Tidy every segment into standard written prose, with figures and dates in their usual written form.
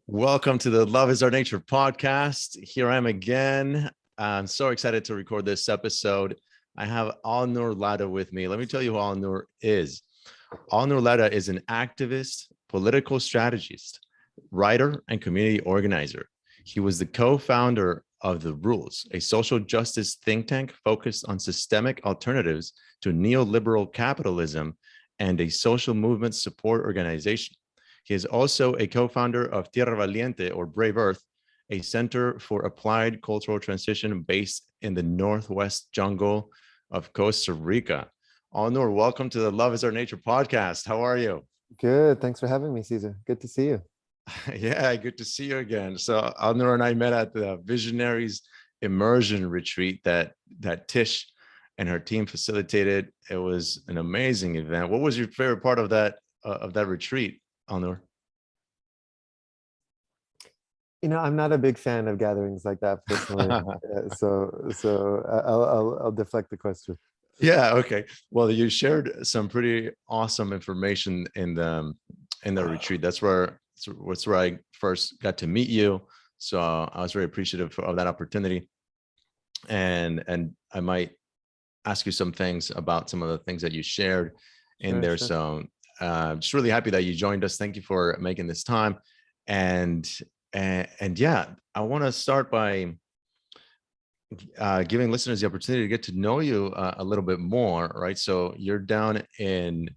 Welcome to the Love is Our Nature podcast. Here I am again. I'm so excited to record this episode. I have Alnoor Ladha with me. Let me tell you who Alnoor is. Alnoor Ladha is an activist, political strategist, writer, and community organizer. He was the co-founder of The Rules, a social justice think tank focused on systemic alternatives to neoliberal capitalism and a social movement support organization. He is also a co-founder of Tierra Valiente, or Brave Earth, a center for applied cultural transition based in the Northwest jungle of Costa Rica. Alnoor, welcome to the Love is Our Nature podcast. How are you? Good. Thanks for having me, Caesar. Good to see you. Yeah, good to see you again. So Alnoor and I met at the Visionaries Immersion Retreat that Tish and her team facilitated. It was an amazing event. What was your favorite part of that retreat, Alnoor? I'm not a big fan of gatherings like that personally, so I'll deflect the question. Yeah. Okay. Well, you shared some pretty awesome information in the retreat. That's where I first got to meet you. So I was very appreciative of that opportunity, and I might ask you some things about some of the things that you shared in there. Sure. So just really happy that you joined us. Thank you for making this time. And yeah, I want to start by giving listeners the opportunity to get to know you a little bit more, right? So you're down in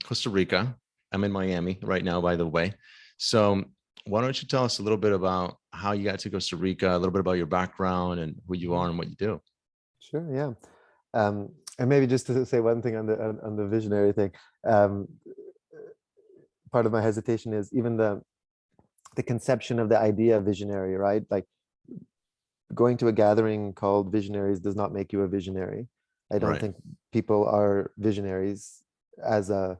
Costa Rica. I'm in Miami right now, by the way. So why don't you tell us a little bit about how you got to Costa Rica, a little bit about your background and who you are and what you do? Sure. Yeah. And maybe just to say one thing on the visionary thing, part of my hesitation is even the conception of the idea of visionary, right? Like going to a gathering called Visionaries does not make you a visionary. I don't think people are visionaries as a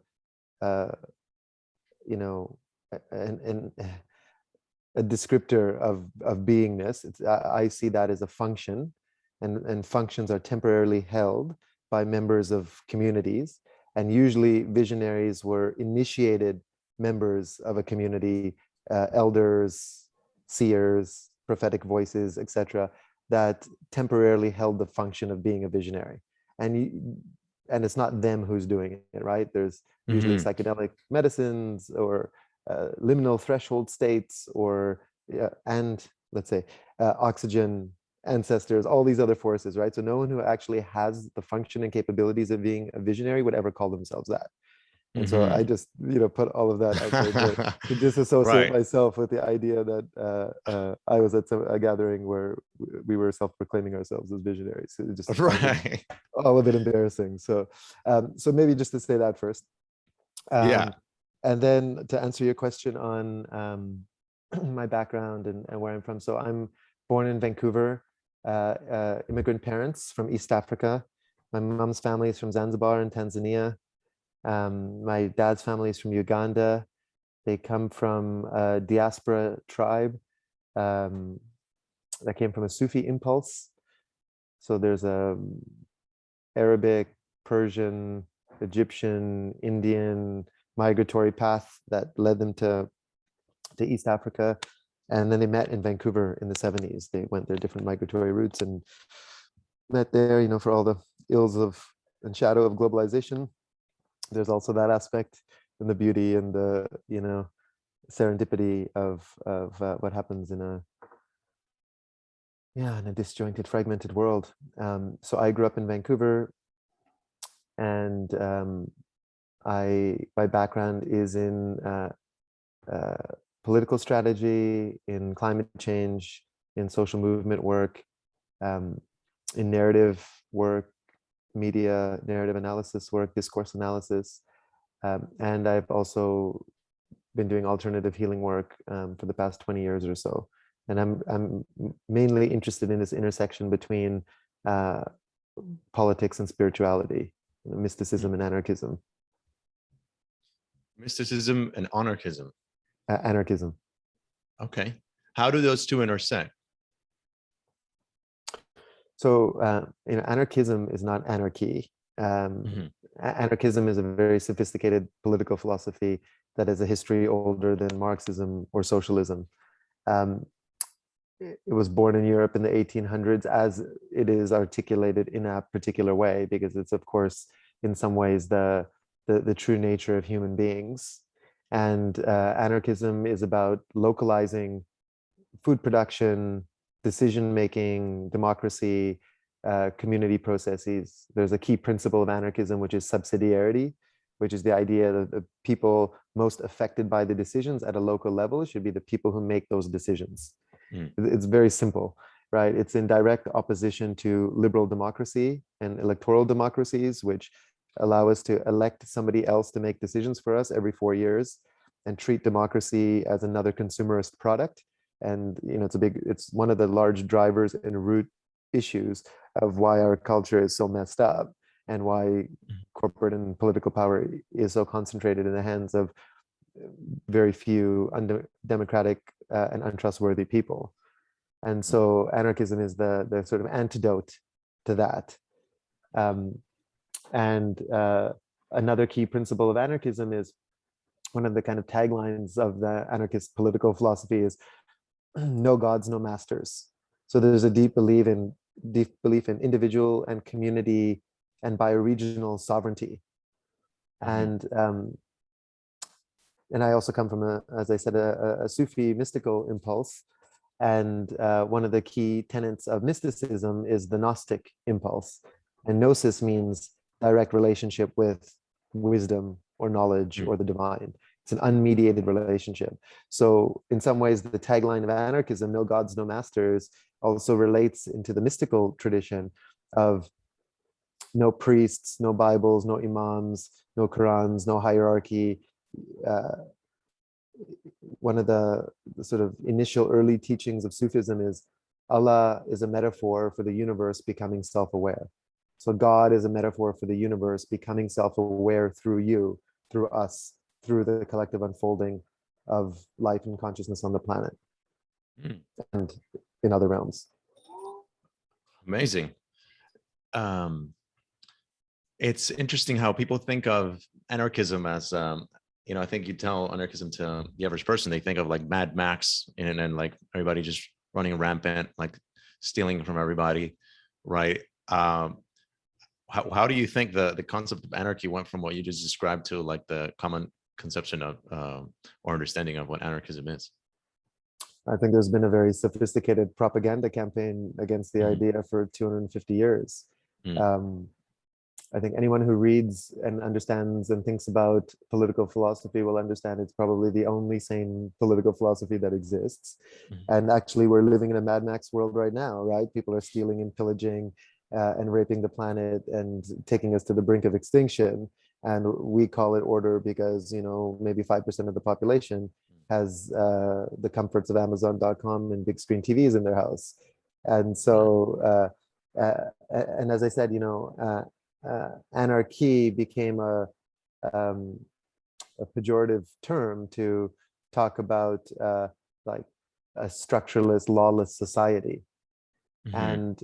descriptor of beingness. I see that as a function, and functions are temporarily held by members of communities. And usually visionaries were initiated members of a community, elders, seers, prophetic voices, etc., that temporarily held the function of being a visionary. And it's not them who's doing it, right? There's usually psychedelic medicines or liminal threshold states, or and let's say oxygen ancestors, all these other forces, right? So no one who actually has the function and capabilities of being a visionary would ever call themselves that. And so I just, put all of that out there to disassociate myself with the idea that I was at a gathering where we were self-proclaiming ourselves as visionaries. So it just all of it embarrassing. So maybe just to say that first. And then to answer your question on my background and where I'm from. So I'm born in Vancouver, immigrant parents from East Africa. My mom's family is from Zanzibar in Tanzania. My dad's family is from Uganda. They come from a diaspora tribe that came from a Sufi impulse. So there's a Arabic, Persian, Egyptian, Indian migratory path that led them to East Africa. And then they met in Vancouver in the 70s. They went their different migratory routes and met there, for all the ills and shadow of globalization. There's also that aspect and the beauty and the, serendipity of what happens in a disjointed, fragmented world. So I grew up in Vancouver, and my background is in political strategy, in climate change, in social movement work, in narrative work, media narrative analysis work, discourse analysis, and I've also been doing alternative healing work for the past 20 years or so. And I'm mainly interested in this intersection between politics and spirituality, mysticism and anarchism. Mysticism and anarchism. Anarchism. Okay. How do those two intersect? So, anarchism is not anarchy. Mhm. Anarchism is a very sophisticated political philosophy that has a history older than Marxism or socialism. Um, it was born in Europe in the 1800s as it is articulated in a particular way, because it's, of course, in some ways the true nature of human beings. And anarchism is about localizing food production, decision making, democracy, community processes. There's a key principle of anarchism, which is subsidiarity, which is the idea that the people most affected by the decisions at a local level should be the people who make those decisions. Mm. It's very simple, right? It's in direct opposition to liberal democracy and electoral democracies, which allow us to elect somebody else to make decisions for us every 4 years and treat democracy as another consumerist product. And it's one of the large drivers and root issues of why our culture is so messed up, and why corporate and political power is so concentrated in the hands of very few undemocratic and untrustworthy people. And so anarchism is the sort of antidote to that. And another key principle of anarchism is, one of the kind of taglines of the anarchist political philosophy is no gods, no masters. So there's a deep belief in individual and community and bioregional sovereignty. Mhm. And I also come from as I said, a Sufi mystical impulse. And one of the key tenets of mysticism is the Gnostic impulse. And gnosis means direct relationship with wisdom or knowledge Mm. or the divine. It's an unmediated relationship. So in some ways, the tagline of anarchism, no gods, no masters, also relates into the mystical tradition of no priests, no Bibles, no imams, no Qurans, no hierarchy. One of the sort of initial early teachings of Sufism is Allah is a metaphor for the universe becoming self-aware. So God is a metaphor for the universe becoming self-aware through you, through us, through the collective unfolding of life and consciousness on the planet Mm. and in other realms. Amazing. It's interesting how people think of anarchism as, I think you tell anarchism to the average person, they think of like Mad Max, and like everybody just running rampant, like stealing from everybody, right? How do you think the concept of anarchy went from what you just described to like the common conception of or understanding of what anarchism is? I think there's been a very sophisticated propaganda campaign against the Mhm. idea for 250 years. Mm. Um, I think anyone who reads and understands and thinks about political philosophy will understand it's probably the only sane political philosophy that exists. Mhm. And actually, we're living in a Mad Max world right now, right? People are stealing and pillaging and raping the planet and taking us to the brink of extinction. And we call it order because, maybe 5% of the population has the comforts of Amazon.com and big screen TVs in their house. And Right. so, and as I said, anarchy became um, a pejorative term to talk about like a structureless, lawless society. Mhm.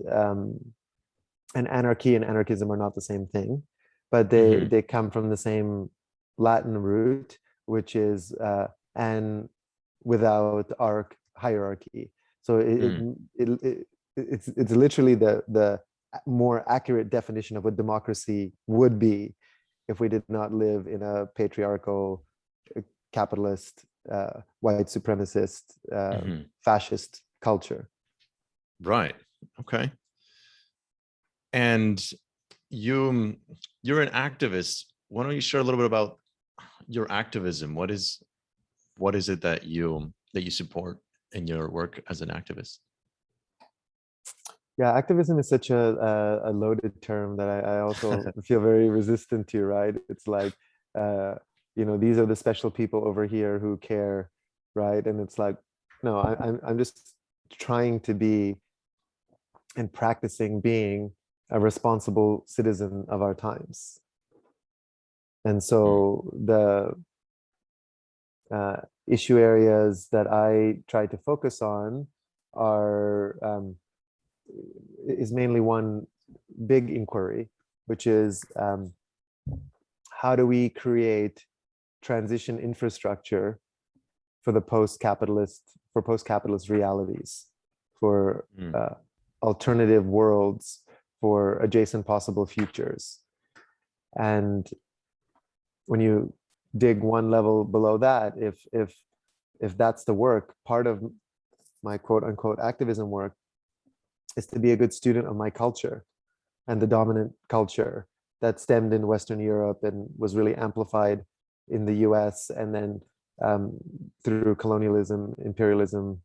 And anarchy and anarchism are not the same thing, but they Mhm. they come from the same Latin root, which is an without arc hierarchy. So Mm. it's literally the more accurate definition of what democracy would be if we did not live in a patriarchal, capitalist, white supremacist, Mhm. fascist culture. Right. Okay. And you you're an activist. Why don't you share a little bit about your activism? What is it that you support in your work as an activist? Yeah, activism is such a loaded term that I also feel very resistant to, right? It's like, these are the special people over here who care, right? And it's like, no, I'm just trying to be and practicing being a responsible citizen of our times. And Mm. so the issue areas that I try to focus on are is mainly one big inquiry, which is how do we create transition infrastructure for the post-capitalist realities, for alternative worlds, for adjacent possible futures. And when you dig one level below that, if that's the work, part of my quote unquote activism work is to be a good student of my culture and the dominant culture that stemmed in Western Europe and was really amplified in the US, and then through colonialism, imperialism,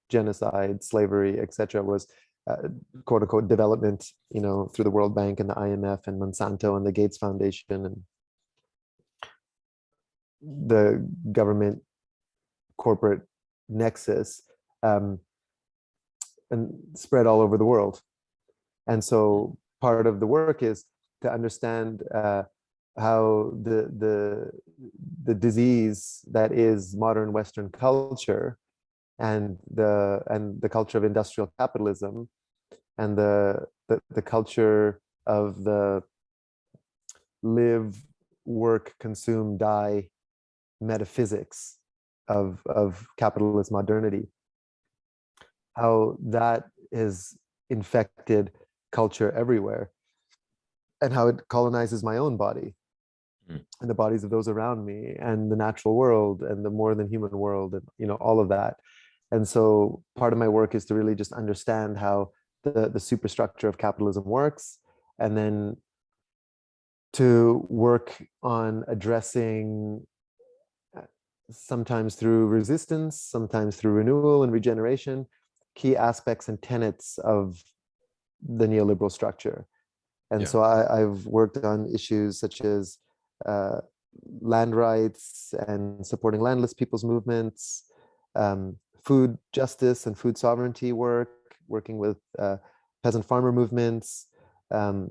genocide, slavery, etc., was quote unquote development, through the World Bank and the IMF and Monsanto and the Gates Foundation and the government corporate nexus, and spread all over the world. And so part of the work is to understand how the disease that is modern Western culture and the culture of industrial capitalism and the culture of the live, work, consume, die metaphysics of capitalist modernity, how that has infected culture everywhere, and how it colonizes my own body and the bodies of those around me and the natural world and the more than human world, and all of that. And so part of my work is to really just understand how the superstructure of capitalism works, and then to work on addressing, sometimes through resistance, sometimes through renewal and regeneration, key aspects and tenets of the neoliberal structure. And so I've worked on issues such as land rights and supporting landless people's movements, food justice and food sovereignty work, working with peasant farmer movements, the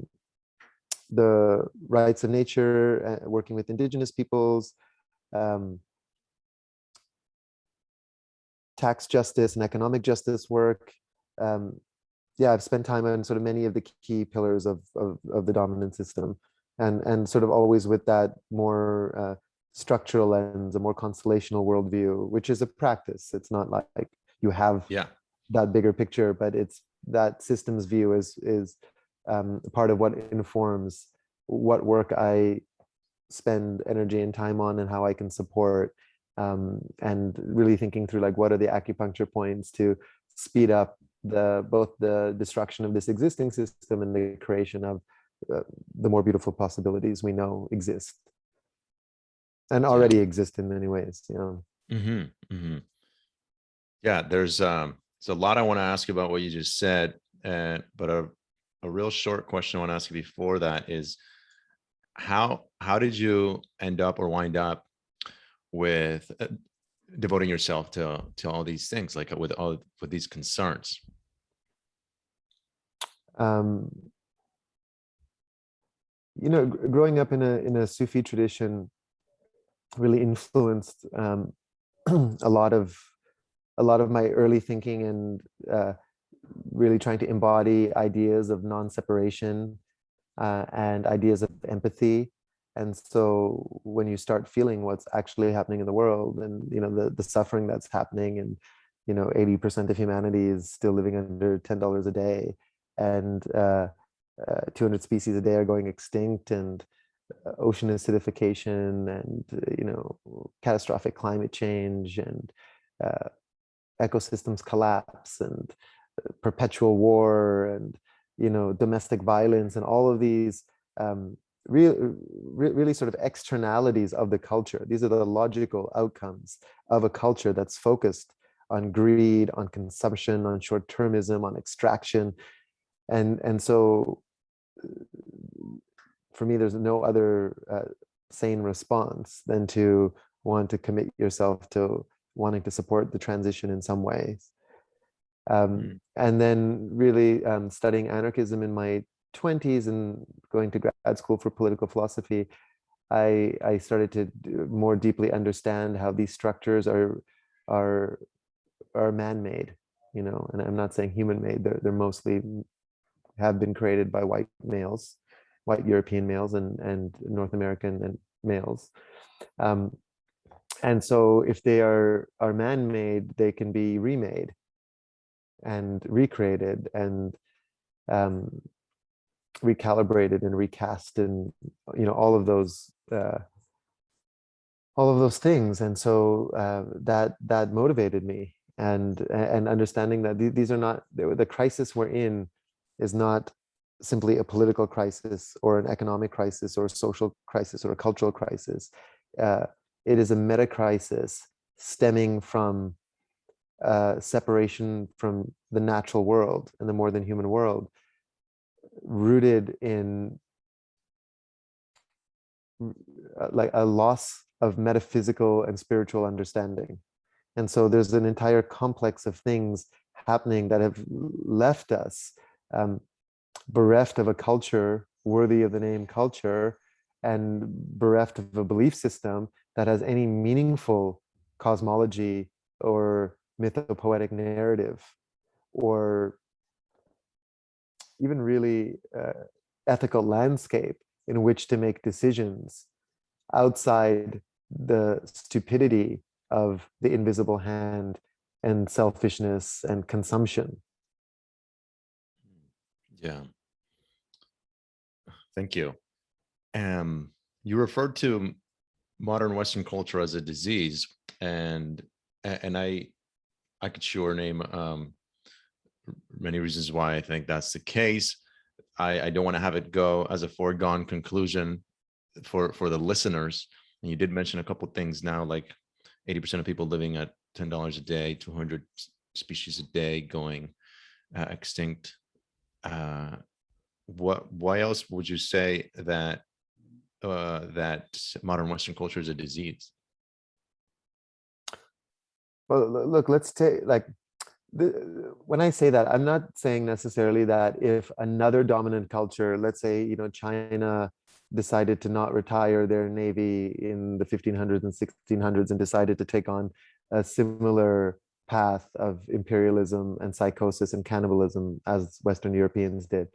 rights of nature, working with indigenous peoples, tax justice and economic justice work. I've spent time on sort of many of the key pillars of the dominant system, and sort of always with that more structural lens, a more constellational worldview, which is a practice. It's not like you have that bigger picture, but it's that systems view is part of what informs what work I spend energy and time on and how I can support, and really thinking through like what are the acupuncture points to speed up both the destruction of this existing system and the creation of the more beautiful possibilities we know exist and already exist in many ways. There's a lot I want to ask you about what you just said, but a real short question I want to ask you before that is how did you end up or wind up with devoting yourself to all these things, like with these concerns? Growing up in a Sufi tradition really influenced a lot of my early thinking, and really trying to embody ideas of non-separation and ideas of empathy. And so when you start feeling what's actually happening in the world, and the suffering that's happening, and 80% of humanity is still living under $10 a day, and 200 species a day are going extinct, and ocean acidification, and catastrophic climate change, and ecosystems collapse, and perpetual war, and domestic violence, and all of these really sort of externalities of the culture. These are the logical outcomes of a culture that's focused on greed, on consumption, on short-termism, on extraction. And so for me, there's no other sane response than to want to commit yourself to wanting to support the transition in some ways. And then really studying anarchism in my 20s and going to grad school for political philosophy, I started to more deeply understand how these structures are man-made, and I'm not saying human-made. They're mostly have been created by white males, white European males and North American and males. And so if they are man-made, they can be remade and recreated and recalibrated and recast, and all of those things. And so that motivated me, and understanding that these are not, the crisis we're in is not simply a political crisis or an economic crisis or a social crisis or a cultural crisis. It is a meta crisis stemming from separation from the natural world and the more than human world, rooted in like a loss of metaphysical and spiritual understanding. And so there's an entire complex of things happening that have left us bereft of a culture worthy of the name culture, and bereft of a belief system that has any meaningful cosmology or mythopoetic narrative, or even really ethical landscape in which to make decisions outside the stupidity of the invisible hand and selfishness and consumption. Yeah. Thank you. You referred to modern Western culture as a disease, and I could sure name many reasons why I think that's the case. I don't want to have it go as a foregone conclusion for the listeners. And you did mention a couple of things now, like 80% of people living at $10 a day, 200 species a day going extinct. Why else would you say that that modern Western culture is a disease? Well, look, let's take when I say that, I'm not saying necessarily that if another dominant culture, let's say, China decided to not retire their navy in the 1500s and 1600s and decided to take on a similar path of imperialism and psychosis and cannibalism as Western Europeans did,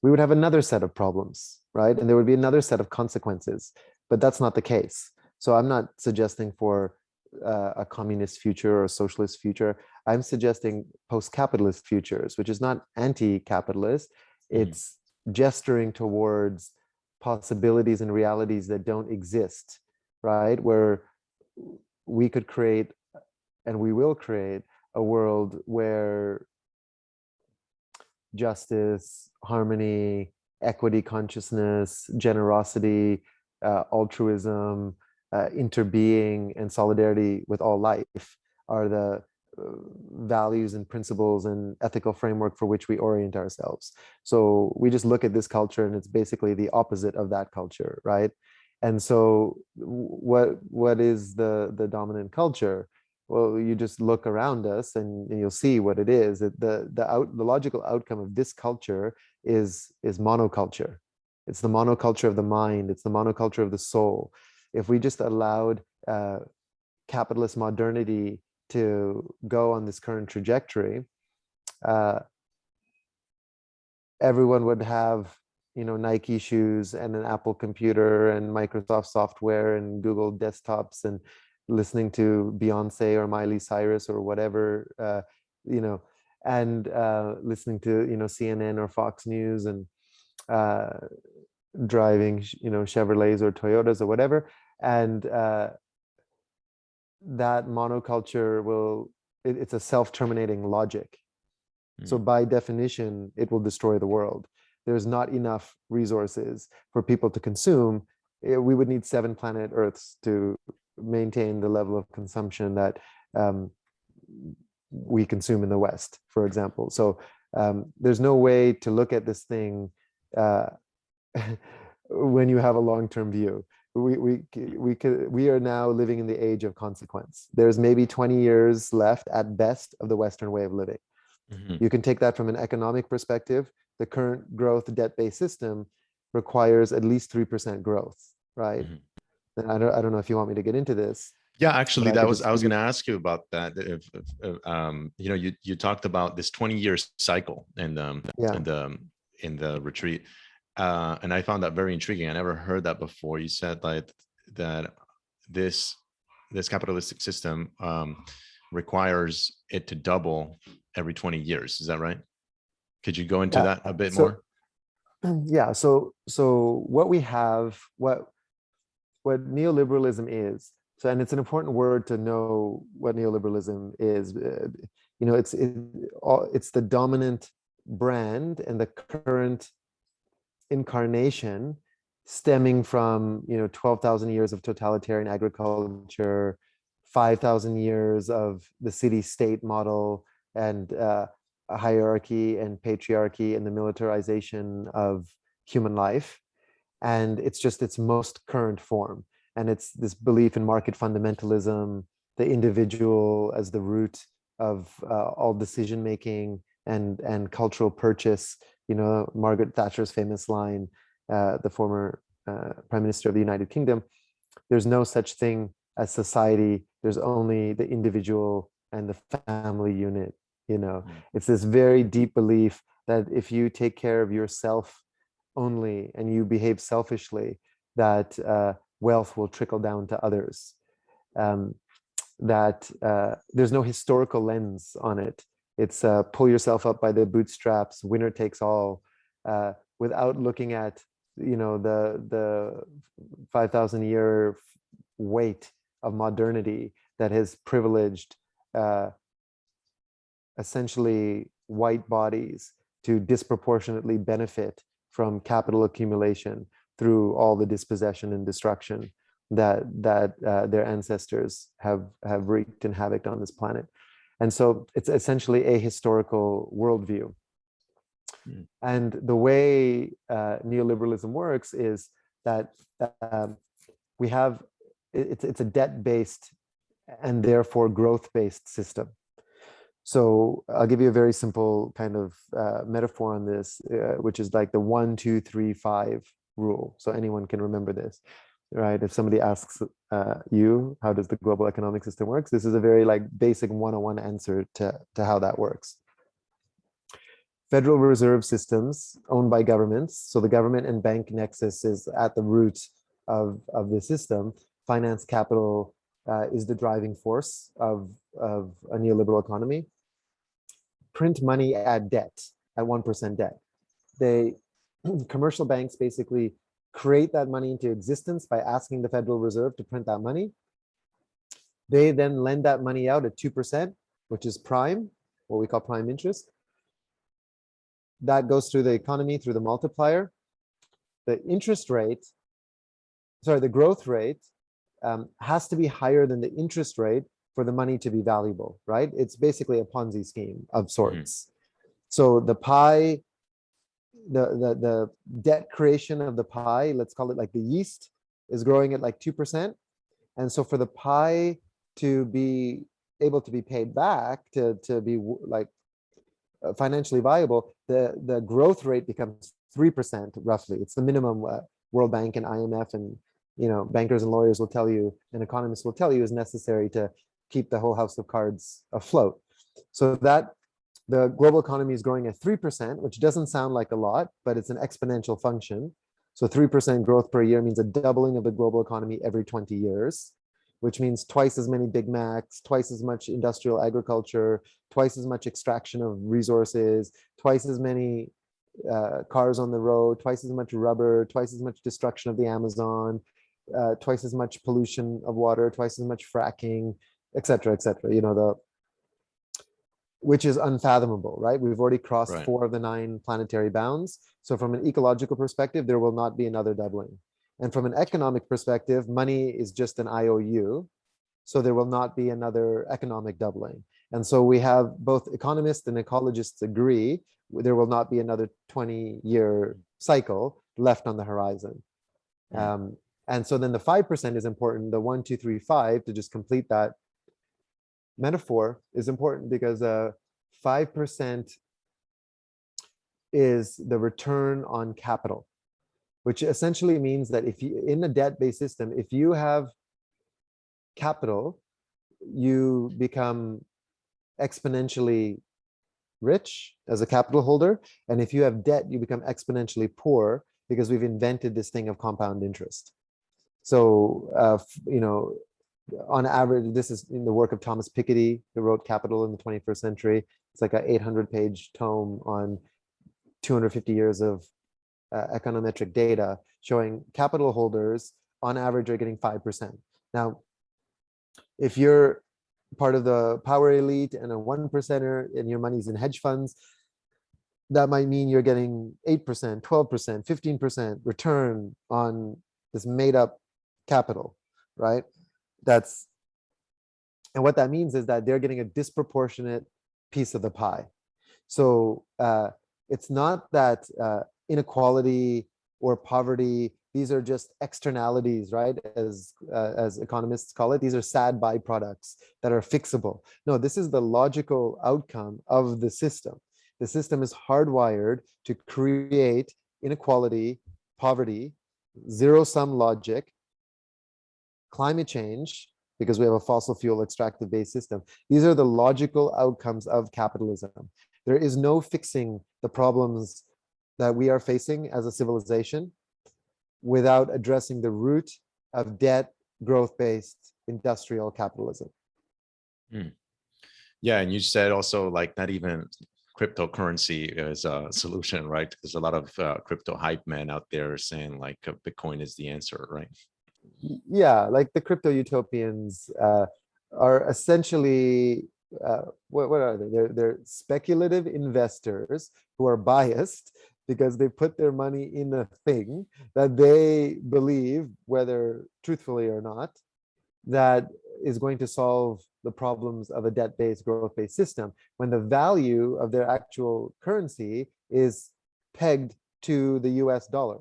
we would have another set of problems, right? And there would be another set of consequences, but that's not the case. So I'm not suggesting for a communist future or a socialist future. I'm suggesting post-capitalist futures, which is not anti-capitalist. It's gesturing towards possibilities and realities that don't exist, right? Where we could create, and we will create, a world where justice, harmony, equity consciousness, generosity, altruism, interbeing, and solidarity with all life are the values and principles and ethical framework for which we orient ourselves. So we just look at this culture and it's basically the opposite of that culture, right? And so what is the dominant culture? Well, you just look around us and you'll see what it is. The logical outcome of this culture is monoculture. It's the monoculture of the mind. It's the monoculture of the soul. If we just allowed capitalist modernity to go on this current trajectory, everyone would have, Nike shoes and an Apple computer and Microsoft software and Google desktops and listening to Beyonce or Miley Cyrus or whatever, and listening to, CNN or Fox News, and driving, Chevrolets or Toyotas or whatever. And that monoculture it's a self-terminating logic. So by definition, it will destroy the world. There's not enough resources for people to consume. We would need 7 planet Earths to maintain the level of consumption that we consume in the West, for example. So there's no way to look at this thing when you have a long-term view. We are now living in the age of consequence. There's maybe 20 years left at best of the Western way of living. You can take that from an economic perspective. The current growth debt-based system requires at least 3% growth, right? And I don't know if you want me to get into this. Yeah, actually, I was going to ask you about that. If you talked about this 20-year cycle in the retreat, And I found that very intriguing. I never heard that before. You said like that this capitalistic system requires it to double every 20 years. Is that right? Could you go into Yeah. that a bit So more? yeah. So what we have, what neoliberalism is. So, and it's an important word to know what neoliberalism is. You know, it's the dominant brand and the current incarnation stemming from 12,000 years of totalitarian agriculture, 5,000 years of the city-state model, and a hierarchy and patriarchy and the militarization of human life. And it's just its most current form. And it's this belief in market fundamentalism, the individual as the root of all decision making and cultural purchase. Margaret Thatcher's famous line, the former Prime Minister of the United Kingdom, there's no such thing as society, there's only the individual and the family unit. It's this very deep belief that if you take care of yourself only and you behave selfishly, that wealth will trickle down to others. That there's no historical lens on it. It's pull yourself up by the bootstraps, winner takes all, without looking at the 5,000 year weight of modernity that has privileged essentially white bodies to disproportionately benefit from capital accumulation through all the dispossession and destruction that their ancestors have wreaked in havoc on this planet. And so it's essentially a historical worldview. And the way neoliberalism works is that we have, it's a debt-based and therefore growth-based system. So I'll give you a very simple kind of metaphor on this, which is like the 1, 2, 3, 5 rule. So anyone can remember this, right? If somebody asks you, how does the global economic system works? This is a very like basic 101 answer to how that works. Federal reserve systems owned by governments. So the government and bank nexus is at the root of the system. Finance capital is the driving force of a neoliberal economy. Print money at debt, at 1% debt. Commercial banks basically create that money into existence by asking the Federal Reserve to print that money. They then lend that money out at 2%, which is prime, what we call prime interest. That goes through the economy, through the multiplier. The interest rate, sorry, the growth rate has to be higher than the interest rate for the money to be valuable, right? It's basically a Ponzi scheme of sorts. So the pie, the debt creation of the pie, let's call it like the yeast, is growing at like 2%. And so for the pie to be able to be paid back, to be like financially viable, the growth rate becomes 3% roughly. It's the minimum World Bank and IMF and bankers and lawyers will tell you, and economists will tell you, is necessary to keep the whole house of cards afloat. So that the global economy is growing at 3%, which doesn't sound like a lot, but it's an exponential function. So 3% growth per year means a doubling of the global economy every 20 years, which means twice as many Big Macs, twice as much industrial agriculture, twice as much extraction of resources, twice as many cars on the road, twice as much rubber, twice as much destruction of the Amazon, twice as much pollution of water, twice as much fracking, et cetera, which is unfathomable, right? We've already crossed 4 of the 9 planetary bounds. So from an ecological perspective, there will not be another doubling. And from an economic perspective, money is just an IOU. So there will not be another economic doubling. And so we have both economists and ecologists agree there will not be another 20-year cycle left on the horizon. And so then the 5% is important. The 1, 2, 3, 5, to just complete that metaphor, is important because 5% is the return on capital, which essentially means that if you, in a debt-based system, if you have capital, you become exponentially rich as a capital holder. And if you have debt, you become exponentially poor because we've invented this thing of compound interest. So, on average, this is in the work of Thomas Piketty, who wrote Capital in the 21st Century. It's like an 800-page tome on 250 years of econometric data showing capital holders on average are getting 5%. Now, if you're part of the power elite and a 1%er and your money's in hedge funds, that might mean you're getting 8%, 12%, 15% return on this made up capital, right? And what that means is that they're getting a disproportionate piece of the pie. So it's not that inequality or poverty, these are just externalities, right? As economists call it, these are sad byproducts that are fixable. No, this is the logical outcome of the system. The system is hardwired to create inequality, poverty, zero-sum logic, climate change, because we have a fossil fuel extractive based system. These are the logical outcomes of capitalism. There is no fixing the problems that we are facing as a civilization without addressing the root of debt, growth-based industrial capitalism. Yeah, and you said also like not even cryptocurrency is a solution, right? There's a lot of crypto hype men out there saying like Bitcoin is the answer, right? Yeah, like the crypto utopians are essentially what are they? They're speculative investors who are biased because they put their money in a thing that they believe, whether truthfully or not, that is going to solve the problems of a debt-based, growth-based system, when the value of their actual currency is pegged to the US dollar.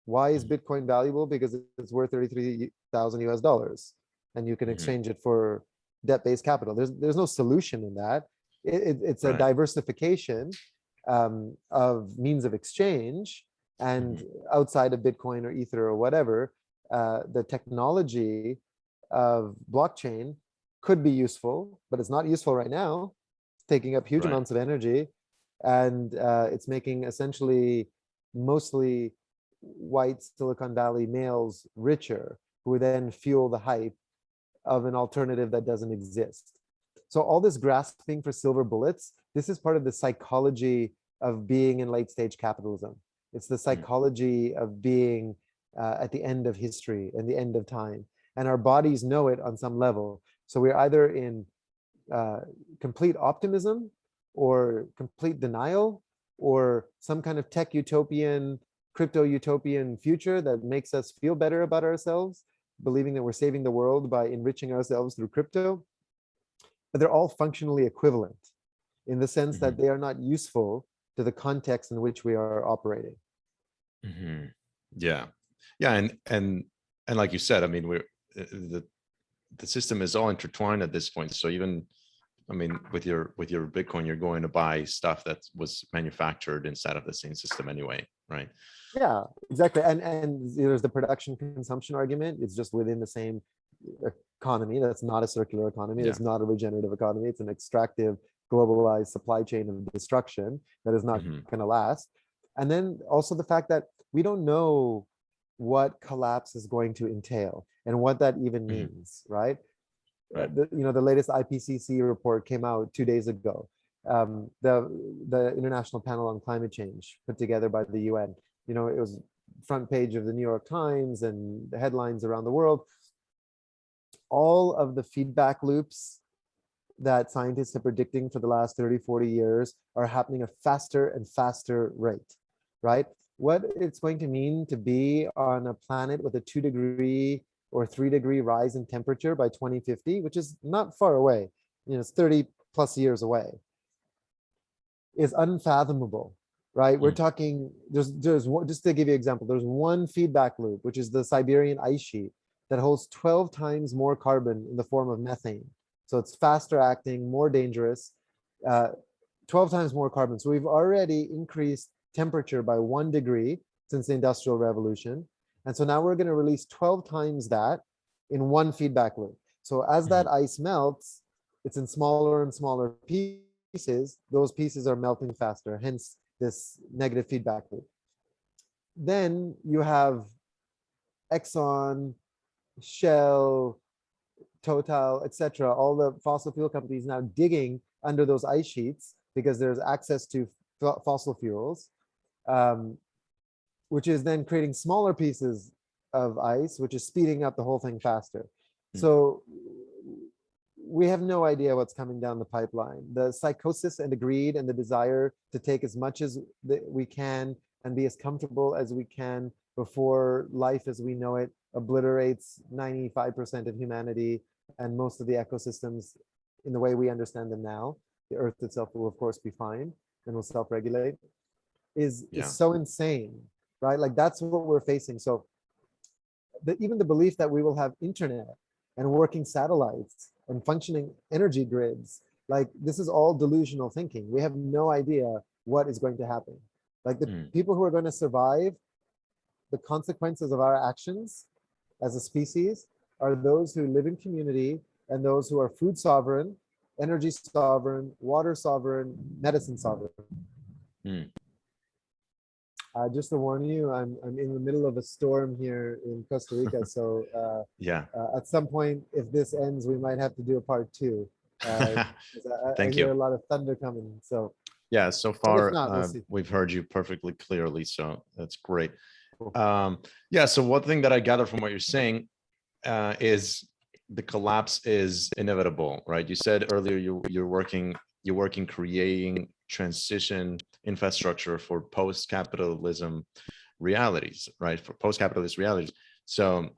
Why is Bitcoin valuable? Because it's worth 33,000 US dollars, and you can exchange it for debt-based capital. There's no solution in that. It's a diversification of means of exchange, and outside of Bitcoin or Ether or whatever, the technology of blockchain could be useful, but it's not useful right now. It's taking up huge amounts of energy, and it's making essentially mostly white Silicon Valley males richer, who then fuel the hype of an alternative that doesn't exist. So all this grasping for silver bullets, this is part of the psychology of being in late stage capitalism. It's the psychology of being at the end of history and the end of time. And our bodies know it on some level. So we're either in complete optimism or complete denial, or some kind of tech utopian, crypto utopian future that makes us feel better about ourselves, believing that we're saving the world by enriching ourselves through crypto. But they're all functionally equivalent in the sense that they are not useful to the context in which we are operating. Yeah, and like you said, I mean, the system is all intertwined at this point. So even, I mean, with your Bitcoin, you're going to buy stuff that was manufactured inside of the same system anyway, right? Yeah, exactly. And there's the production consumption argument. It's just within the same economy. That's not a circular economy. It's not a regenerative economy. It's an extractive, globalized supply chain of destruction that is not going to last. And then also the fact that we don't know what collapse is going to entail and what that even means, right? The latest IPCC report came out 2 days ago. The International Panel on Climate Change, put together by the UN. It was front page of the New York Times and the headlines around the world. All of the feedback loops that scientists are predicting for the last 30, 40 years are happening at faster and faster rate, right? What it's going to mean to be on a planet with a 2-degree or 3-degree rise in temperature by 2050, which is not far away, it's 30 plus years away, is unfathomable, right? We're talking, there's just to give you an example, there's one feedback loop, which is the Siberian ice sheet, that holds 12 times more carbon in the form of methane. So it's faster acting, more dangerous, 12 times more carbon. So we've already increased temperature by 1 degree since the Industrial Revolution. And so now we're going to release 12 times that in one feedback loop. So as that ice melts, it's in smaller and smaller pieces. Those pieces are melting faster, hence this negative feedback loop. then you have Exxon, Shell, Total, etc., all the fossil fuel companies now digging under those ice sheets because there's access to fossil fuels, which is then creating smaller pieces of ice, which is speeding up the whole thing faster. So we have no idea what's coming down the pipeline. The psychosis and the greed and the desire to take as much as we can and be as comfortable as we can before life as we know it obliterates 95% of humanity and most of the ecosystems in the way we understand them now. The earth itself will of course be fine and will self-regulate, is so insane, right? Like that's what we're facing. So even the belief that we will have internet and working satellites and functioning energy grids, like this is all delusional thinking. We have no idea what is going to happen. Like the people who are going to survive the consequences of our actions as a species are those who live in community and those who are food sovereign, energy sovereign, water sovereign, medicine sovereign. Just to warn you, I'm in the middle of a storm here in Costa Rica. So at some point, if this ends, we might have to do a part 2. I hear a lot of thunder coming. So yeah, so far not, we've heard you perfectly clearly. So that's great. Yeah, so one thing that I gather from what you're saying is the collapse is inevitable, right? You said earlier you're working creating transition infrastructure for post-capitalism realities, right? For post-capitalist realities. So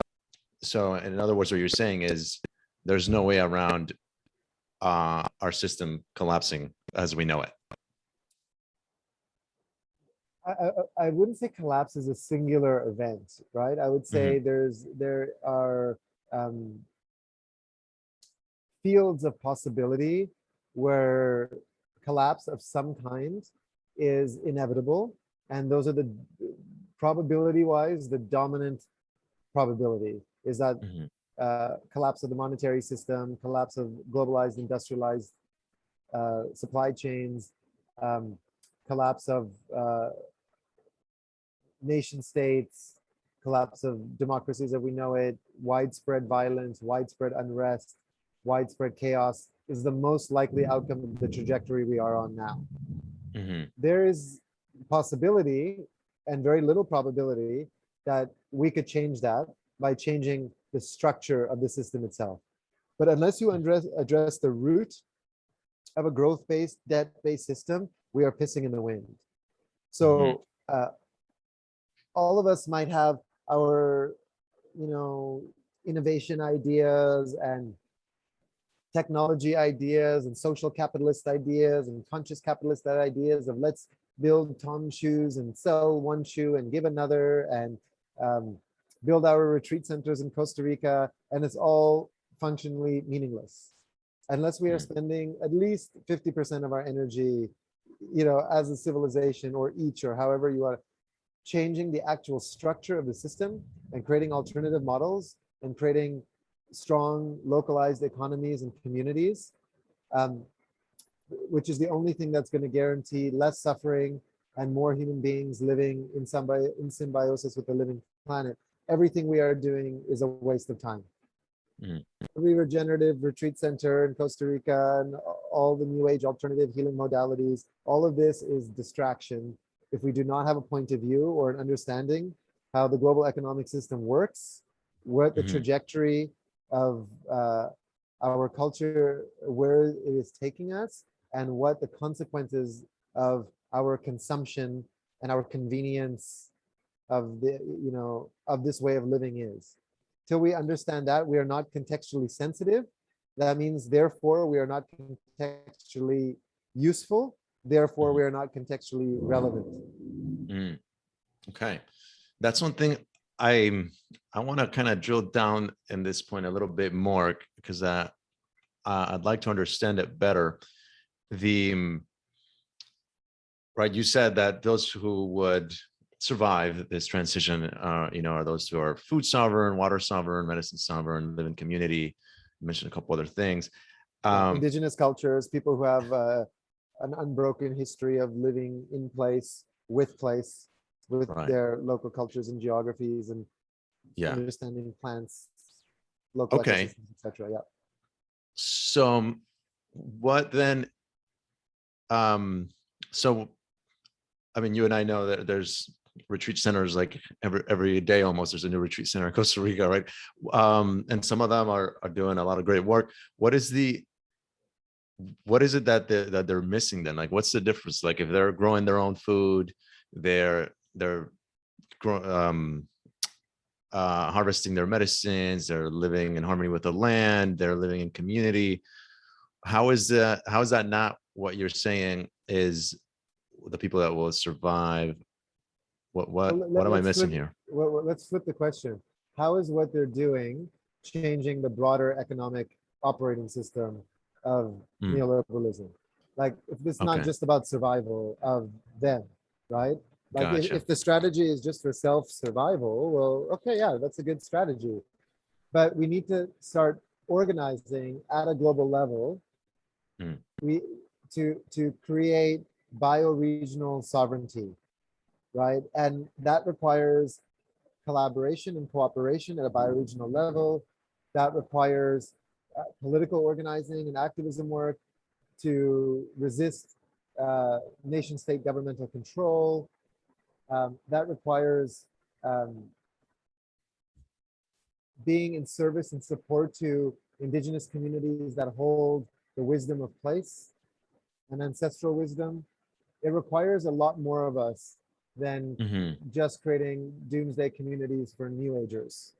in other words, what you're saying is there's no way around our system collapsing as we know it. I wouldn't say collapse is a singular event, right? I would say there are fields of possibility where collapse of some kind is inevitable, and those are the probability-wise the dominant probability is that collapse of the monetary system, collapse of globalized, industrialized supply chains, collapse of nation states, collapse of democracies that we know it, widespread violence, widespread unrest, widespread chaos is the most likely outcome of the trajectory we are on now. There is possibility and very little probability that we could change that by changing the structure of the system itself. But unless you address the root of a growth-based, debt-based system, we are pissing in the wind. So all of us might have our, innovation ideas and technology ideas and social capitalist ideas and conscious capitalist ideas of let's build Tom shoes and sell one shoe and give another and build our retreat centers in Costa Rica, and it's all functionally meaningless unless we are spending at least 50% of our energy, as a civilization or each or however you are changing the actual structure of the system and creating alternative models and creating strong localized economies and communities, which is the only thing that's going to guarantee less suffering and more human beings living in symbiosis with the living planet. Everything we are doing is a waste of time. The regenerative retreat center in Costa Rica and all the new age alternative healing modalities, all of this is distraction if we do not have a point of view or an understanding how the global economic system works, what the trajectory of our culture, where it is taking us, and what the consequences of our consumption and our convenience of the of this way of living is. Till we understand that, we are not contextually sensitive. That means therefore we are not contextually useful, therefore we are not contextually relevant. Okay, that's one thing I want to kind of drill down in this point a little bit more, because I'd like to understand it better. Right, you said that those who would survive this transition are those who are food sovereign, water sovereign, medicine sovereign, live in community. You mentioned a couple other things. Indigenous cultures, people who have an unbroken history of living in place, with place, with Right. their local cultures and geographies and Yeah. understanding plants, local Okay. ecosystems, etc. Yeah. So what then? So I mean, you and I know that there's retreat centers like every day almost. There's a new retreat center in Costa Rica, right? And some of them are doing a lot of great work. What is it that they're missing then? Like, what's the difference? Like, if they're growing their own food, they're harvesting their medicines, they're living in harmony with the land, they're living in community. How is that not what you're saying is the people that will survive? What am I Let's missing flip. here? Let's flip the question. How is what they're doing changing the broader economic operating system of Mm, neoliberalism? Like, if this is not okay, just about survival of them, right? Like, gotcha. if the strategy is just for self-survival, well, okay, yeah, that's a good strategy. But we need to start organizing at a global level. Mm, We to create bioregional sovereignty, right? And that requires collaboration and cooperation at a bioregional level. That requires political organizing and activism work to resist nation state governmental control. That requires um, being in service and support to indigenous communities that hold the wisdom of place and ancestral wisdom. It requires a lot more of us than mhm. just creating doomsday communities for new agers.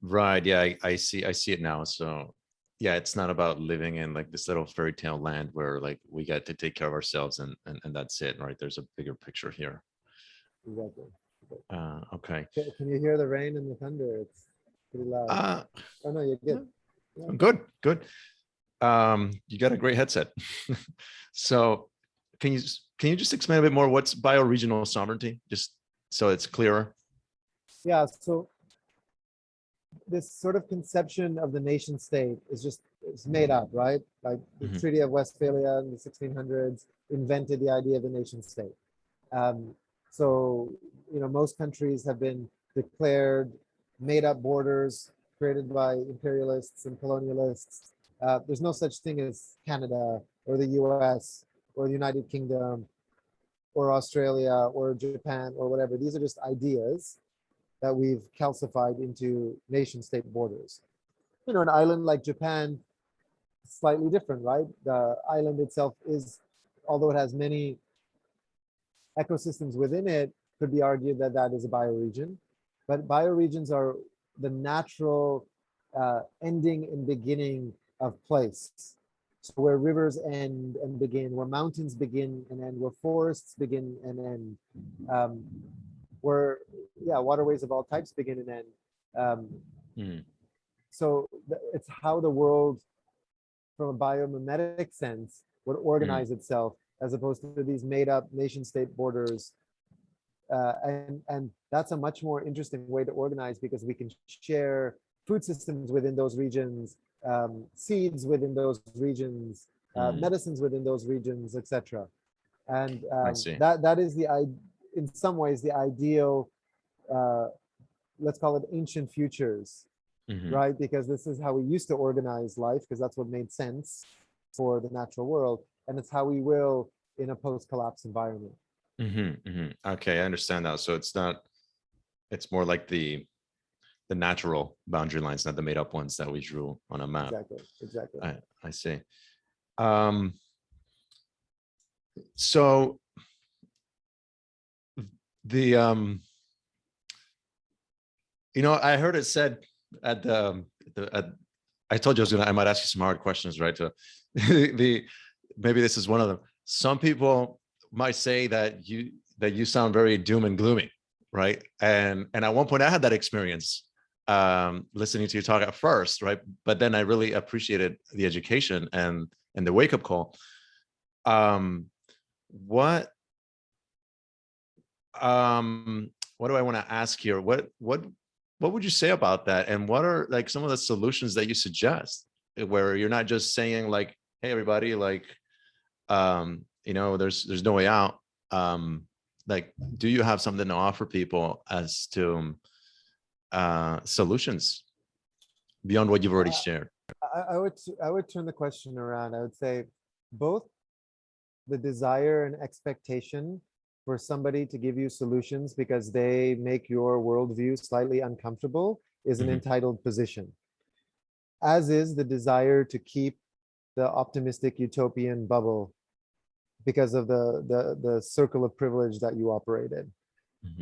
Right. Yeah, I see it now. So yeah, it's not about living in like this little fairy tale land where like we get to take care of ourselves and that's it, right? There's a bigger picture here. Exactly. Okay. Can you hear the rain and the thunder? It's pretty loud. Uh, Oh no, you're good. Yeah. good, good. You got a great headset. So can you just explain a bit more what's bioregional sovereignty, just so it's clearer? Yeah. So this sort of conception of the nation state is just it's made up, right? Like the Mhm. Treaty of Westphalia in the 1600s invented the idea of the nation state. Um, so most countries have been declared made up borders created by imperialists and colonialists. There's no such thing as Canada or the US or the United Kingdom or Australia or Japan or whatever. These are just ideas that we've calcified into nation state borders. An island like Japan, slightly different, right? The island itself is, although it has many ecosystems within it, could be argued that that is a bioregion. But bioregions are the natural ending and beginning of place. So where rivers end and begin, where mountains begin and end, where forests begin and end, where waterways of all types begin and end. Um, Mm, so it's how the world, from a biomimetic sense, would mm, organize itself, as opposed to these made-up nation-state borders. And that's a much more interesting way to organize, because we can share food systems within those regions, seeds within those regions, mm. medicines within those regions, etc. And I see. that is in some ways the ideal, let's call it ancient futures, Mhm. right? Because this is how we used to organize life, because that's what made sense for the natural world, and it's how we will in a post-collapse environment. Okay, I understand now. So it's more like the natural boundary lines, not the made up ones that we drew on a map. Exactly, exactly. I see. Um, so the I heard it said at I told you I might ask you some hard questions, right? So the maybe this is one of them. Some people might say that you sound very doom and gloomy, right? And at one point I had that experience listening to you talk at first, right? But then I really appreciated the education and the wake up call. Um, what what do I want to ask here? What would you say about that? And what are like some of the solutions that you suggest, where you're not just saying like, hey everybody, like there's no way out. Like, do you have something to offer people as to solutions beyond what you've already shared? I would turn the question around. I would say both the desire and expectation for somebody to give you solutions because they make your worldview slightly uncomfortable is an entitled position, as is the desire to keep the optimistic utopian bubble because of the circle of privilege that you operate in.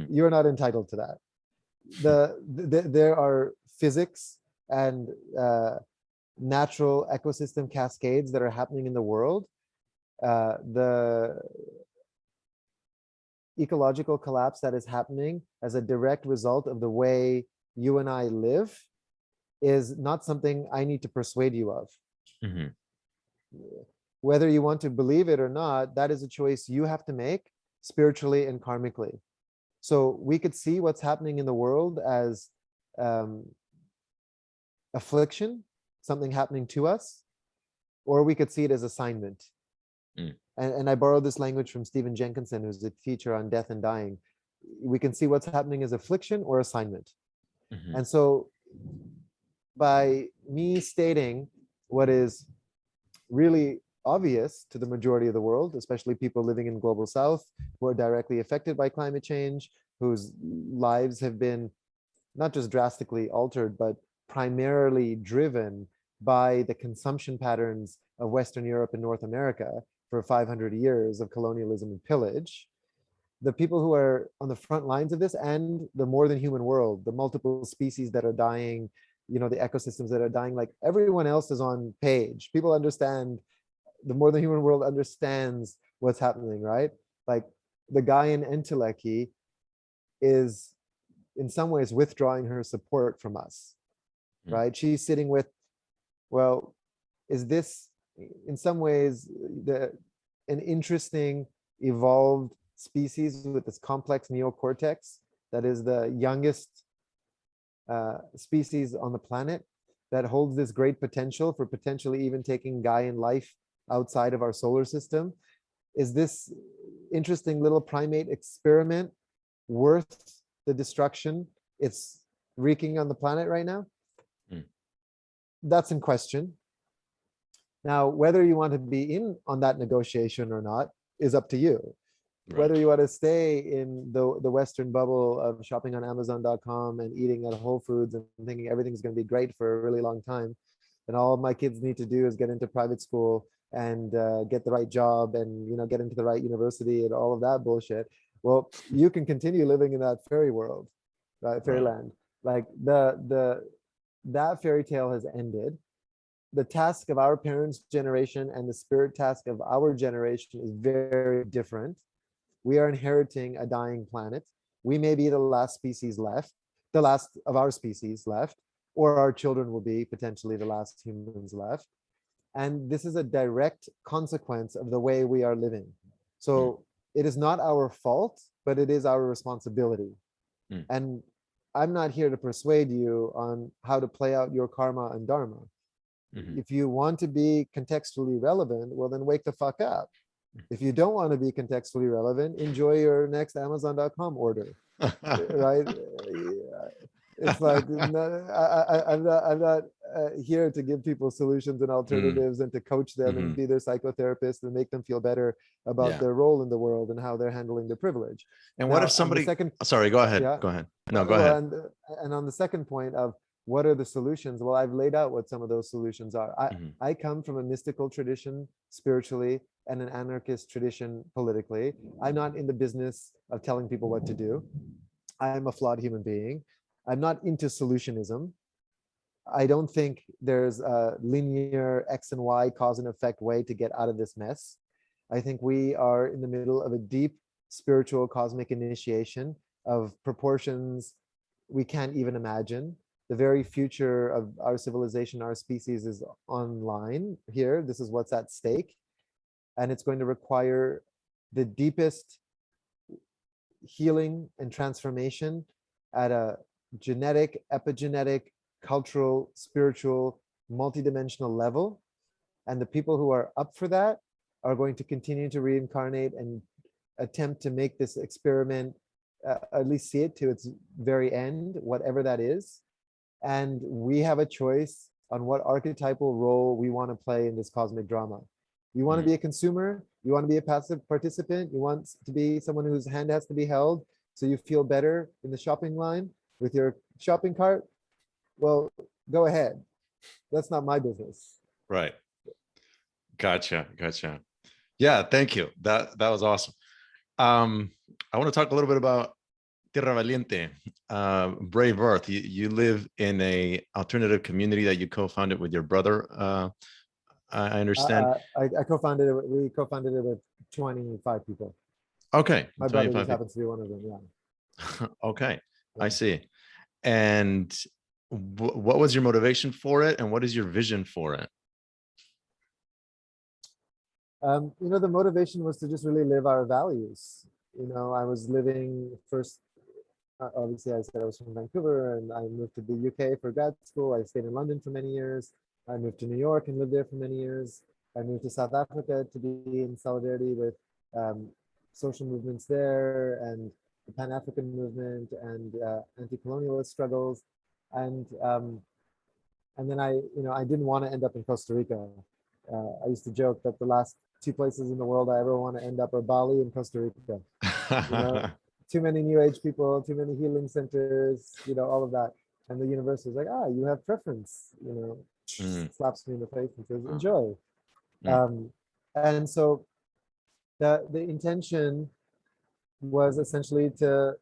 You're not entitled to that. There are physics and natural ecosystem cascades that are happening in the world. The ecological collapse that is happening as a direct result of the way you and I live is not something I need to persuade you of. Whether you want to believe it or not, that is a choice you have to make spiritually and karmically. So we could see what's happening in the world as affliction, something happening to us, or we could see it as assignment. And I borrowed this language from Stephen Jenkinson, who's a teacher on death and dying. We can see what's happening as affliction or assignment. And so by me stating what is really obvious to the majority of the world, especially people living in global south who are directly affected by climate change, whose lives have been not just drastically altered, but primarily driven by the consumption patterns of Western Europe and North America for 500 years of colonialism and pillage. The people who are on the front lines of this and the more than human world, the multiple species that are dying, you know, the ecosystems that are dying, like everyone else is on page. People understand, the more than human world understands what's happening, right? Like the guy in Enteleki is in some ways withdrawing her support from us, right? She's sitting with, well, is this in some ways an interesting evolved species with this complex neocortex that is the youngest species on the planet that holds this great potential for potentially even taking Gaian life outside of our solar system? Is this interesting little primate experiment worth the destruction it's wreaking on the planet right now? That's in question. Now, whether you want to be in on that negotiation or not is up to you. Right. Whether you want to stay in the Western bubble of shopping on Amazon.com and eating at Whole Foods and thinking everything's going to be great for a really long time, and all my kids need to do is get into private school and get the right job and, you know, get into the right university and all of that bullshit. Well, you can continue living in that fairy world, right? Fairyland. Like that fairy tale has ended. The task of our parents' generation and the spirit task of our generation is very different. We are inheriting a dying planet. We may be the last species left, the last of our species left, or our children will be potentially the last humans left. And this is a direct consequence of the way we are living. So it is not our fault, but it is our responsibility. And I'm not here to persuade you on how to play out your karma and dharma. If you want to be contextually relevant, well, then wake the fuck up. If you don't want to be contextually relevant, enjoy your next Amazon.com order, right? It's like, I'm not here to give people solutions and alternatives and to coach them and be their psychotherapist and make them feel better about their role in the world and how they're handling their privilege. And what if somebody, sorry, go ahead. Go ahead. No, go ahead. And on the second point of what are the solutions? Well, I've laid out what some of those solutions are. I come from a mystical tradition spiritually and an anarchist tradition politically. I'm not in the business of telling people what to do. I'm a flawed human being. I'm not into solutionism. I don't think there's a linear X and Y cause and effect way to get out of this mess. I think we are in the middle of a deep spiritual cosmic initiation of proportions we can't even imagine. The very future of our civilization, our species is online here. This is what's at stake. And it's going to require the deepest healing and transformation at a genetic, epigenetic, cultural, spiritual, multidimensional level. And the people who are up for that are going to continue to reincarnate and attempt to make this experiment, at least see it to its very end, whatever that is. And we have a choice on what archetypal role we want to play in this cosmic drama. You want to be a consumer, you want to be a passive participant, you want to be someone whose hand has to be held so you feel better in the shopping line with your shopping cart. Well, go ahead. That's not my business. Right. Gotcha. Yeah, thank you. That was awesome. I want to talk a little bit about Tierra Valiente, Brave Earth. You live in a alternative community that you co-founded with your brother. I understand. I co-founded it. We co-founded it with 25 people. Okay, My brother just happens to be one of them. Yeah. Okay, Yeah. I see. And what was your motivation for it, and what is your vision for it? The motivation was to just really live our values. I was living first. Obviously, I said I was from Vancouver, and I moved to the UK for grad school. I stayed in London for many years. I moved to New York and lived there for many years. I moved to South Africa to be in solidarity with social movements there and the Pan-African movement and anti-colonialist struggles. And then I didn't want to end up in Costa Rica. I used to joke that the last two places in the world I ever want to end up are Bali and Costa Rica. Too many new age people, too many healing centers, all of that. And the universe was like, you have preference, slaps me in the face and says, enjoy. And so the intention was essentially to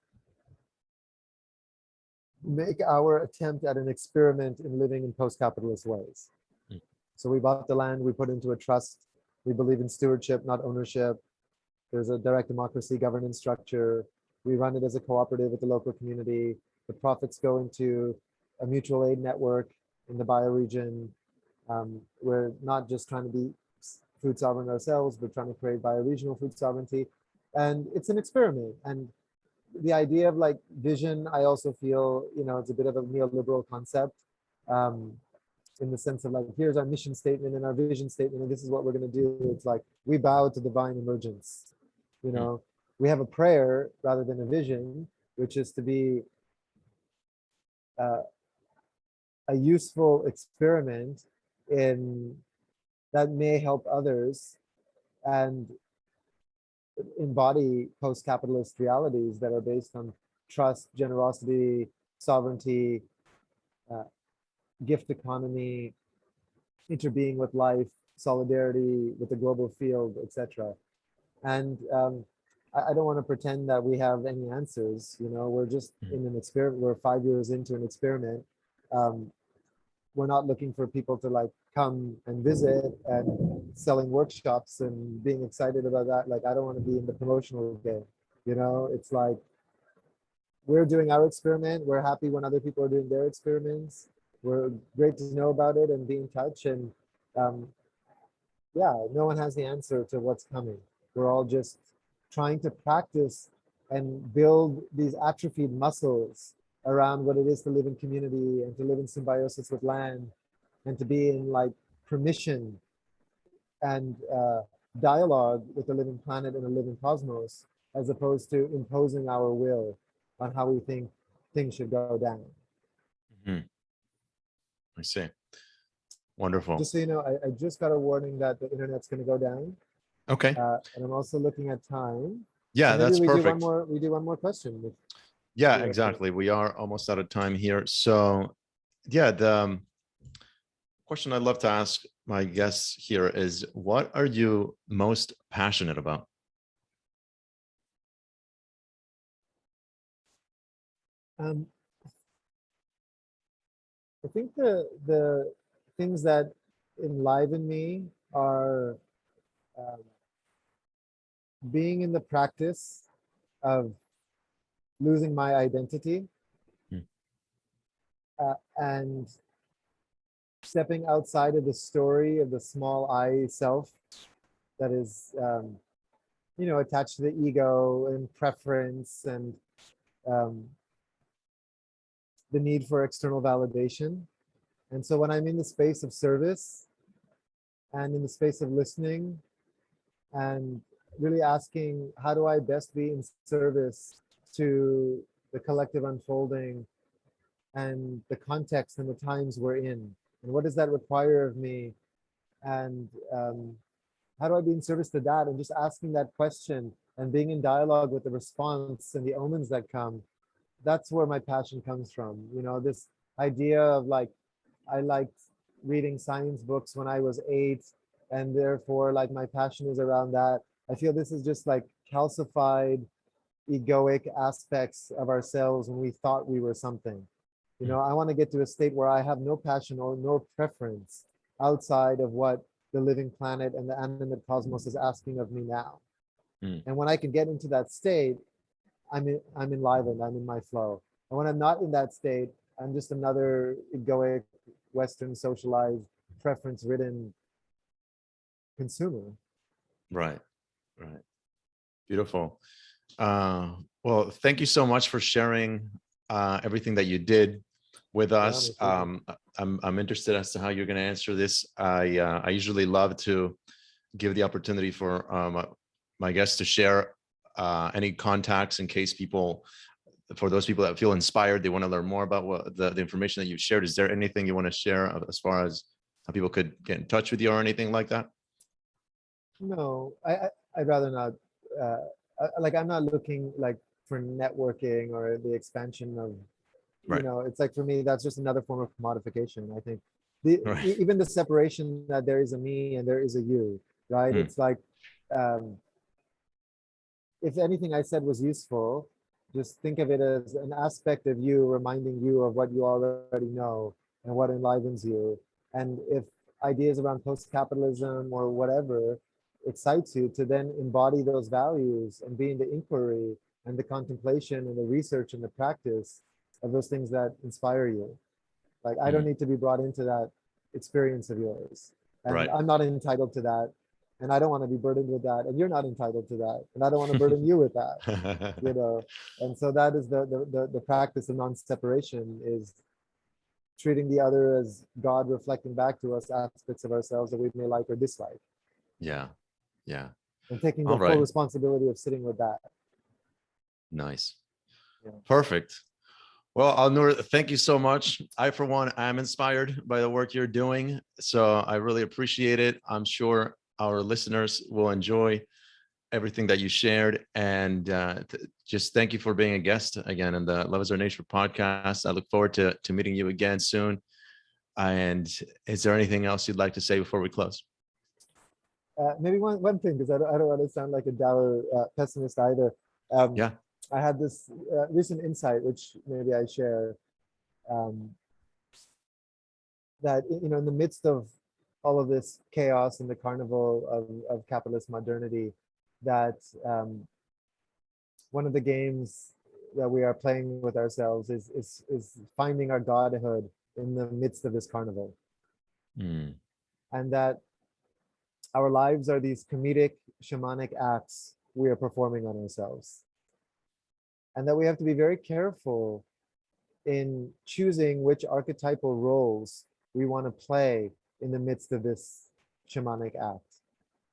make our attempt at an experiment in living in post-capitalist ways. So we bought the land, we put into a trust. We believe in stewardship, not ownership. There's a direct democracy governance structure. We run it as a cooperative with the local community. The profits go into a mutual aid network in the bioregion. We're not just trying to be food sovereign ourselves, but trying to create bioregional food sovereignty. And it's an experiment. And the idea of like vision, I also feel, it's a bit of a neoliberal concept in the sense of like, here's our mission statement and our vision statement, and this is what we're going to do. It's like, we bow to divine emergence. We have a prayer rather than a vision, which is to be a useful experiment that may help others and embody post-capitalist realities that are based on trust, generosity, sovereignty, gift economy, interbeing with life, solidarity with the global field, etc. And I don't want to pretend that we have any answers. We're just in an experiment. We're 5 years into an experiment. We're not looking for people to like come and visit and selling workshops and being excited about that. Like, I don't want to be in the promotional game. It's like, we're doing our experiment. We're happy when other people are doing their experiments. We're great to know about it and be in touch. And no one has the answer to what's coming. We're all just trying to practice and build these atrophied muscles around what it is to live in community and to live in symbiosis with land and to be in like permission and dialogue with a living planet and a living cosmos, as opposed to imposing our will on how we think things should go down. I see. Wonderful. Just so you know, I just got a warning that the internet's going to go down. Okay. And I'm also looking at time. Yeah, so that's perfect. We do one more question. Yeah, exactly. We are almost out of time here. So yeah, the question I'd love to ask my guests here is, what are you most passionate about? I think the things that enliven me are being in the practice of losing my identity and stepping outside of the story of the small I self that is, attached to the ego and preference and the need for external validation. And so when I'm in the space of service and in the space of listening and really asking, how do I best be in service to the collective unfolding and the context and the times we're in? And what does that require of me? And how do I be in service to that? And just asking that question and being in dialogue with the response and the omens that come, that's where my passion comes from. You know, this idea of like, I liked reading science books when I was 8, and therefore like my passion is around that. I feel this is just like calcified egoic aspects of ourselves when we thought we were something. You know, I want to get to a state where I have no passion or no preference outside of what the living planet and the animate cosmos is asking of me now. And when I can get into that state, I'm enlivened, I'm in my flow. And when I'm not in that state, I'm just another egoic, Western socialized, preference-ridden consumer. Right. Right. Beautiful. Well, thank you so much for sharing everything that you did with us. I'm interested as to how you're going to answer this. I usually love to give the opportunity for my guests to share any contacts in case for those people that feel inspired, they want to learn more about what the information that you've shared. Is there anything you want to share as far as how people could get in touch with you or anything like that? No, I'd rather not. Like I'm not looking like for networking or the expansion of, you know, it's like for me that's just another form of commodification. I think even the separation that there is a me and there is a you, right? It's like if anything I said was useful, just think of it as an aspect of you reminding you of what you already know and what enlivens you. And if ideas around post-capitalism or whatever excites you, to then embody those values and be in the inquiry and the contemplation and the research and the practice of those things that inspire you. Like I don't need to be brought into that experience of yours. And I'm not entitled to that. And I don't want to be burdened with that. And you're not entitled to that. And I don't want to burden you with that, you know? And so that is the practice of non-separation, is treating the other as God reflecting back to us aspects of ourselves that we may like or dislike. Yeah. Yeah. And taking the full responsibility of sitting with that. Nice. Yeah. Perfect. Well, Alnoor, thank you so much. I, for one, am inspired by the work you're doing. So I really appreciate it. I'm sure our listeners will enjoy everything that you shared. And just thank you for being a guest again in the Love is Our Nature podcast. I look forward to meeting you again soon. And is there anything else you'd like to say before we close? Maybe one thing, because I don't want to sound like a dour pessimist either. Yeah. I had this recent insight, which maybe I share, that, you know, in the midst of all of this chaos and the carnival of capitalist modernity, that one of the games that we are playing with ourselves is finding our godhood in the midst of this carnival. And that our lives are these comedic shamanic acts we are performing on ourselves. And that we have to be very careful in choosing which archetypal roles we want to play in the midst of this shamanic act.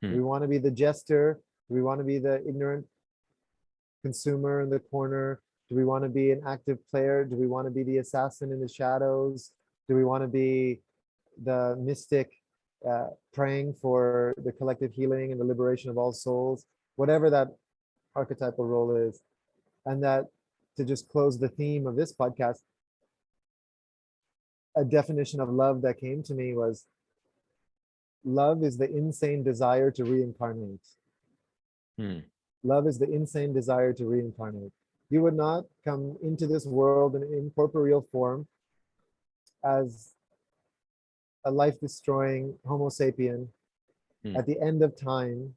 Do we want to be the jester? Do we want to be the ignorant consumer in the corner? Do we want to be an active player? Do we want to be the assassin in the shadows? Do we want to be the mystic praying for the collective healing and the liberation of all souls? Whatever that archetypal role is. And that, to just close the theme of this podcast, a definition of love that came to me was, love is the insane desire to reincarnate. Love is the insane desire to reincarnate. You would not come into this world in incorporeal form as a life-destroying Homo sapien at the end of time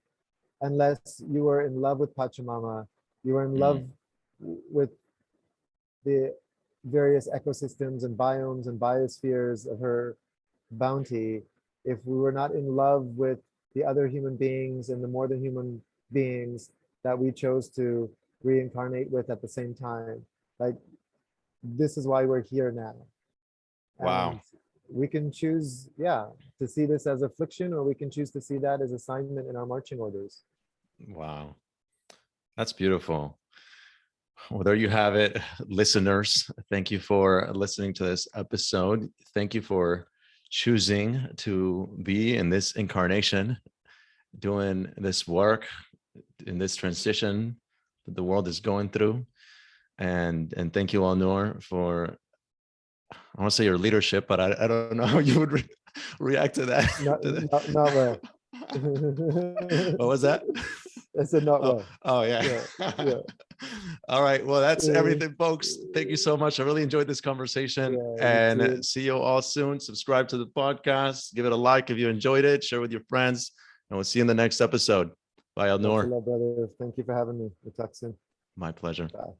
unless you were in love with Pachamama, you were in love with the various ecosystems and biomes and biospheres of her bounty. If we were not in love with the other human beings and the more than human beings that we chose to reincarnate with at the same time, like, this is why we're here now. Wow. And we can choose, to see this as affliction, or we can choose to see that as assignment in our marching orders. Wow. That's beautiful. Well, there you have it, listeners. Thank you for listening to this episode. Thank you for choosing to be in this incarnation, doing this work in this transition that the world is going through. And thank you, Alnoor, for, I want to say your leadership, but I don't know how you would react to that. Not well. What was that? I said not well. Oh yeah. Yeah. All right. Well, that's everything, folks. Thank you so much. I really enjoyed this conversation, and see you all soon. Subscribe to the podcast. Give it a like if you enjoyed it. Share with your friends, and we'll see you in the next episode. Bye, Alnoor. Thanks a lot, brother. Thank you for having me. We'll talk soon. My pleasure. Bye.